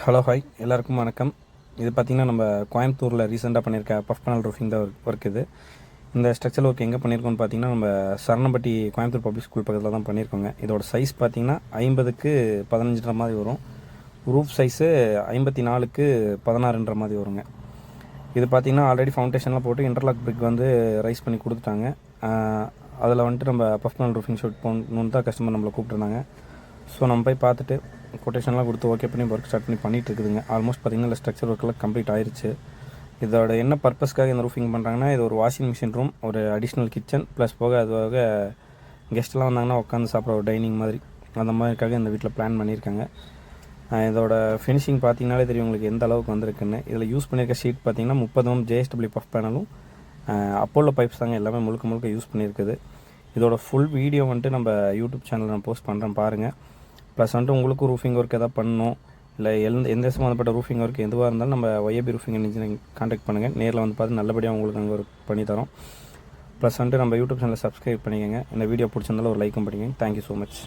Hello hi எல்லாருக்கும் வணக்கம். இது பார்த்திங்கன்னா நம்ம கோயம்புத்தூரில் ரீசெண்டாக பண்ணியிருக்க பஃப் பேனல் ரூஃபிங் தான் ஒர்க் இது. இந்த ஸ்ட்ரக்சர் ஒர்க் எங்கே பண்ணியிருக்கோம்னு பார்த்தீங்கன்னா நம்ம சரணம்பட்டி கோயம்புத்தூர் பப்ளிக் ஸ்கூல் பக்கத்தில் தான் பண்ணியிருக்கோங்க. இதோட சைஸ் பார்த்திங்கன்னா 50க்கு 15 மாதிரி வரும். ரூஃப் சைஸு 54க்கு 16 மாதிரி வருங்க. இது பார்த்திங்கன்னா ஆல்ரெடி ஃபவுண்டேஷன்லாம் போட்டு இன்டர்லாக் பிரிக் வந்து ரைஸ் பண்ணி கொடுத்துட்டாங்க. அதில் வந்துட்டு நம்ம பஃப் பேனல் ரூஃபிங் ஷூட் போகணுன்னு தான் கஸ்டமர் நம்மளை கூப்பிட்டுருந்தாங்க. ஸோ நம்ம போய் பார்த்துட்டு கொட்டேஷன்லாம் கொடுத்து ஓகே பண்ணி ஒர்க் ஸ்டார்ட் பண்ணிட்டு இருக்குதுங்க. ஆல்மோஸ்ட் பார்த்திங்கன்னா இல்லை ஸ்ட்ரக்சர் ஒர்க்கெல்லாம் கம்ப்ளீட் ஆயிடுச்சு. இதோட என்ன பர்பஸ்க்காக இந்த ரூஃபிங் பண்ணுறாங்கன்னா, இது ஒரு வாஷிங் மிஷின் ரூம், ஒரு அடிஷ்னல் கிச்சன் ப்ளஸ் போக அதுவாக கெஸ்ட்லாம் வந்தாங்கன்னா உட்காந்து சாப்பிட்ற ஒரு டைனிங் மாதிரி அந்த மாதிரிக்காக இந்த வீட்டில் பிளான் பண்ணியிருக்காங்க. இதோட ஃபினிஷிங் பார்த்திங்கனாலே தெரியும் உங்களுக்கு எந்த அளவுக்கு வந்திருக்குன்னு. இதில் யூஸ் பண்ணியிருக்க ஷீட் பார்த்திங்கன்னா 30 JSW பஃப் பேனலும் அப்போலோ பைப்ஸ் தாங்க எல்லாமே முழுக்க யூஸ் பண்ணியிருக்குது. இதோட ஃபுல் வீடியோ வந்துட்டு நம்ம யூடியூப் சேனலில் நான் போஸ்ட் பண்ணுறேன் பாருங்கள். ப்ளஸ் வந்துட்டு உங்களுக்கும் ரூஃபிங் ஒர்க் எதாவது பண்ணணும், இல்லை எந்த சம்மந்தப்பட்ட ரூஃபிங் ஒர்க் எதுவாக இருந்தாலும் நம்ம YAB ரூஃபிங் இன்ஜினியரிங் கான்டாக்ட் பண்ணுங்கள். நேரில் வந்து பார்த்து நல்லபடியாக உங்களுக்கு நாங்கள் ஒர்க் பண்ணித்தரோம். ப்ளஸ் வந்துட்டு நம்ம யூடியூப் சேனலை சப்ஸ்கிரைப் பண்ணிக்கோங்க. இந்த வீடியோ பிடிச்சிருந்தாலும் ஒரு லைக்கும் பண்ணிக்கோங்க. Thank you so much.